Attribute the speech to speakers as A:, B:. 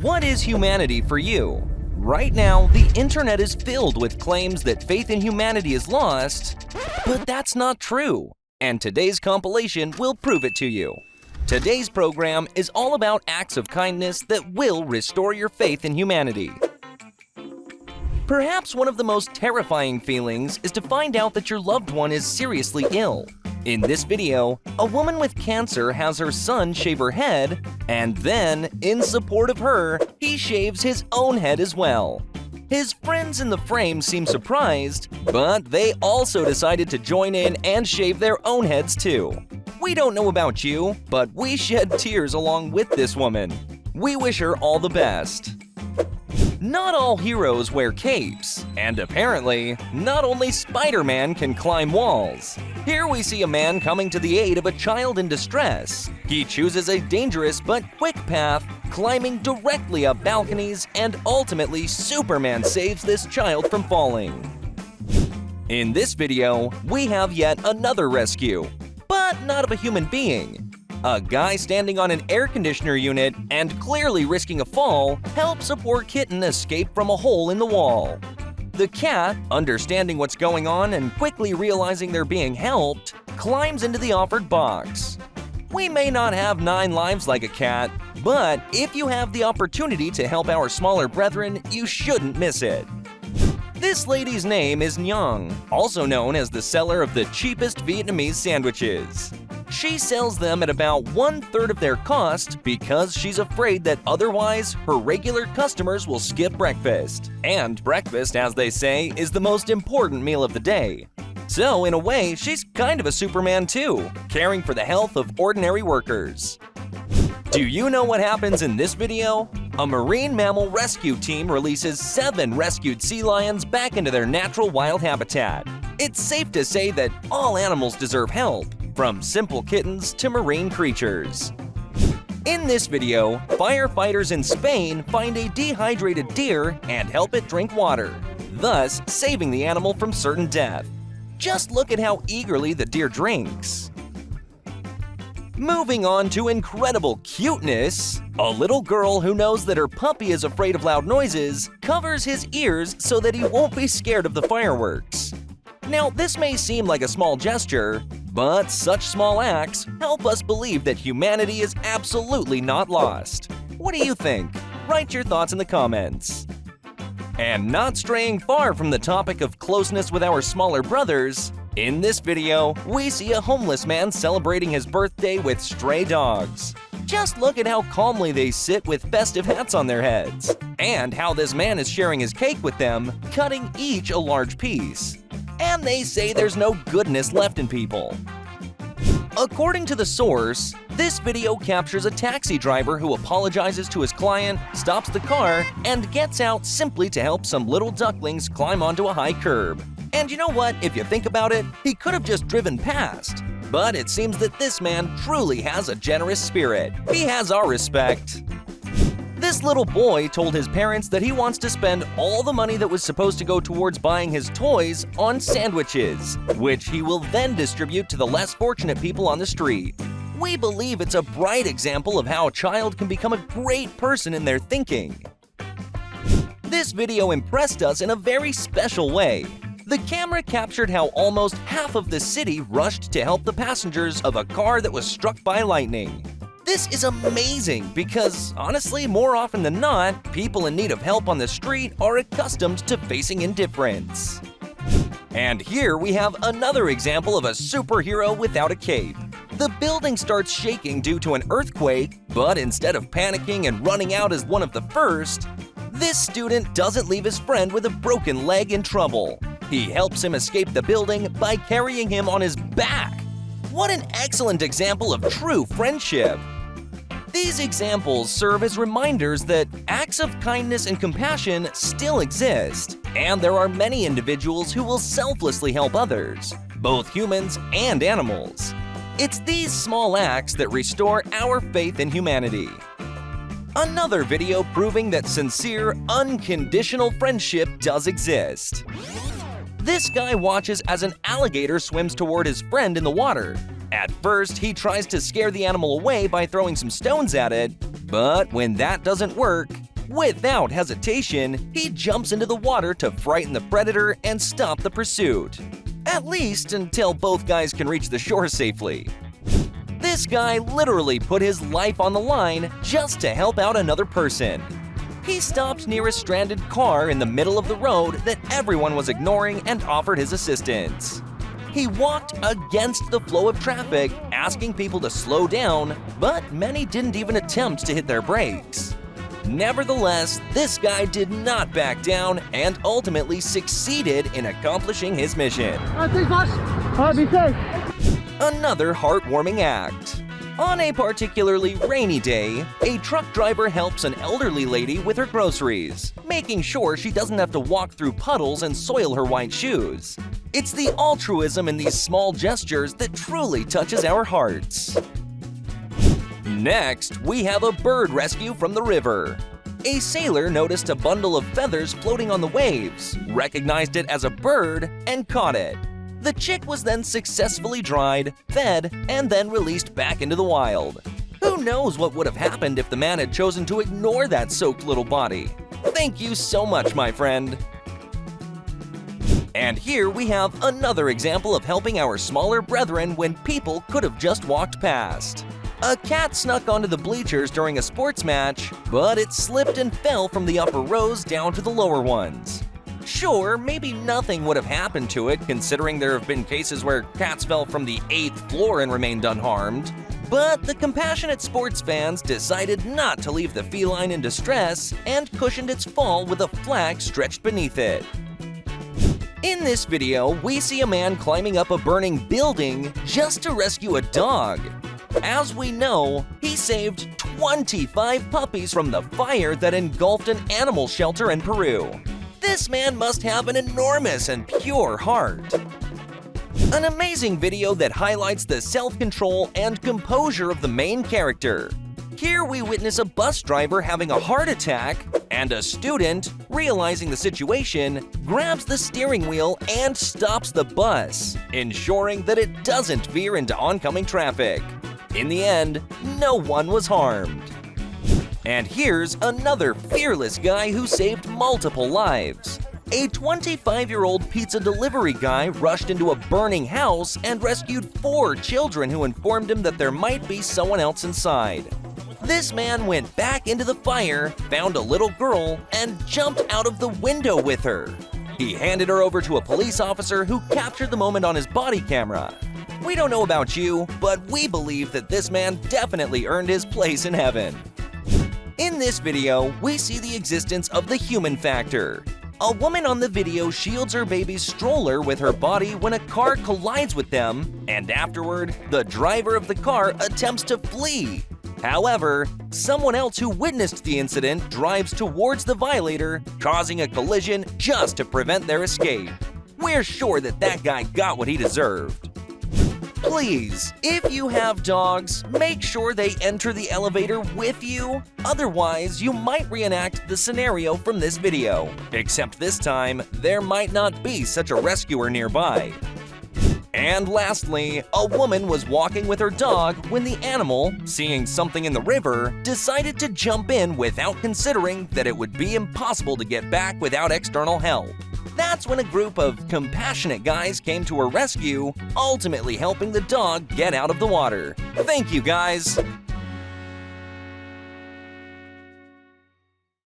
A: What is humanity for you? Right now, the internet is filled with claims that faith in humanity is lost, but that's not true, and today's compilation will prove it to you. Today's program is all about acts of kindness that will restore your faith in humanity. Perhaps one of the most terrifying feelings is to find out that your loved one is seriously ill. In this video, a woman with cancer has her son shave her head, and then, in support of her, he shaves his own head as well. His friends in the frame seem surprised, but they also decided to join in and shave their own heads too. We don't know about you, but we shed tears along with this woman. We wish her all the best. Not all heroes wear capes, and apparently, not only Spider-Man can climb walls. Here we see a man coming to the aid of a child in distress. He chooses a dangerous but quick path, climbing directly up balconies, and ultimately Superman saves this child from falling. In this video, we have yet another rescue, but not of a human being. A guy standing on an air conditioner unit and clearly risking a fall helps a poor kitten escape from a hole in the wall. The cat, understanding what's going on and quickly realizing they're being helped, climbs into the offered box. We may not have 9 lives like a cat, but if you have the opportunity to help our smaller brethren, you shouldn't miss it. This lady's name is Nhang, also known as the seller of the cheapest Vietnamese sandwiches. She sells them at about 1/3 of their cost because she's afraid that otherwise her regular customers will skip breakfast. And breakfast, as they say, is the most important meal of the day. So in a way, she's kind of a Superman too, caring for the health of ordinary workers. Do you know what happens in this video? A marine mammal rescue team releases 7 rescued sea lions back into their natural wild habitat. It's safe to say that all animals deserve help, from simple kittens to marine creatures. In this video, firefighters in Spain find a dehydrated deer and help it drink water, thus saving the animal from certain death. Just look at how eagerly the deer drinks. Moving on to incredible cuteness, a little girl who knows that her puppy is afraid of loud noises covers his ears so that he won't be scared of the fireworks. Now, this may seem like a small gesture, but such small acts help us believe that humanity is absolutely not lost. What do you think? Write your thoughts in the comments. And not straying far from the topic of closeness with our smaller brothers, in this video, we see a homeless man celebrating his birthday with stray dogs. Just look at how calmly they sit with festive hats on their heads, and how this man is sharing his cake with them, cutting each a large piece. And they say there's no goodness left in people. According to the source, this video captures a taxi driver who apologizes to his client, stops the car, and gets out simply to help some little ducklings climb onto a high curb. And you know what? If you think about it, he could have just driven past. But it seems that this man truly has a generous spirit. He has our respect. This little boy told his parents that he wants to spend all the money that was supposed to go towards buying his toys on sandwiches, which he will then distribute to the less fortunate people on the street. We believe it's a bright example of how a child can become a great person in their thinking. This video impressed us in a very special way. The camera captured how almost half of the city rushed to help the passengers of a car that was struck by lightning. This is amazing because, honestly, more often than not, people in need of help on the street are accustomed to facing indifference. And here we have another example of a superhero without a cape. The building starts shaking due to an earthquake, but instead of panicking and running out as one of the first, this student doesn't leave his friend with a broken leg in trouble. He helps him escape the building by carrying him on his back. What an excellent example of true friendship! These examples serve as reminders that acts of kindness and compassion still exist, and there are many individuals who will selflessly help others, both humans and animals. It's these small acts that restore our faith in humanity. Another video proving that sincere, unconditional friendship does exist. This guy watches as an alligator swims toward his friend in the water. At first, he tries to scare the animal away by throwing some stones at it, but when that doesn't work, Without hesitation, he jumps into the water to frighten the predator and stop the pursuit. At least until both guys can reach the shore safely. This guy literally put his life on the line just to help out another person. He stopped near a stranded car in the middle of the road that everyone was ignoring and offered his assistance. He walked against the flow of traffic, asking people to slow down, but many didn't even attempt to hit their brakes. Nevertheless, this guy did not back down and ultimately succeeded in accomplishing his mission.
B: Be safe.
A: Another heartwarming act. On a particularly rainy day, a truck driver helps an elderly lady with her groceries, making sure she doesn't have to walk through puddles and soil her white shoes. It's the altruism in these small gestures that truly touches our hearts. Next, we have a bird rescue from the river. A sailor noticed a bundle of feathers floating on the waves, recognized it as a bird, and caught it. The chick was then successfully dried, fed, and then released back into the wild. Who knows what would have happened if the man had chosen to ignore that soaked little body? Thank you so much, my friend. And here we have another example of helping our smaller brethren when people could have just walked past. A cat snuck onto the bleachers during a sports match, but it slipped and fell from the upper rows down to the lower ones. Sure, maybe nothing would have happened to it, considering there have been cases where cats fell from the 8th floor and remained unharmed. But the compassionate sports fans decided not to leave the feline in distress and cushioned its fall with a flag stretched beneath it. In this video, we see a man climbing up a burning building just to rescue a dog. As we know, he saved 25 puppies from the fire that engulfed an animal shelter in Peru. This man must have an enormous and pure heart. An amazing video that highlights the self-control and composure of the main character. Here we witness a bus driver having a heart attack, and a student, realizing the situation, grabs the steering wheel and stops the bus, ensuring that it doesn't veer into oncoming traffic. In the end, no one was harmed. And here's another fearless guy who saved multiple lives. A 25-year-old pizza delivery guy rushed into a burning house and rescued 4 children who informed him that there might be someone else inside. This man went back into the fire, found a little girl, and jumped out of the window with her. He handed her over to a police officer who captured the moment on his body camera. We don't know about you, but we believe that this man definitely earned his place in heaven. In this video, we see the existence of the human factor. A woman on the video shields her baby's stroller with her body when a car collides with them, and afterward, the driver of the car attempts to flee. However, someone else who witnessed the incident drives towards the violator, causing a collision just to prevent their escape. We're sure that that guy got what he deserved. Please, if you have dogs, make sure they enter the elevator with you. Otherwise, you might reenact the scenario from this video. Except this time, there might not be such a rescuer nearby. And lastly, a woman was walking with her dog when the animal, seeing something in the river, decided to jump in without considering that it would be impossible to get back without external help. That's when a group of compassionate guys came to her rescue, ultimately helping the dog get out of the water. Thank you, guys!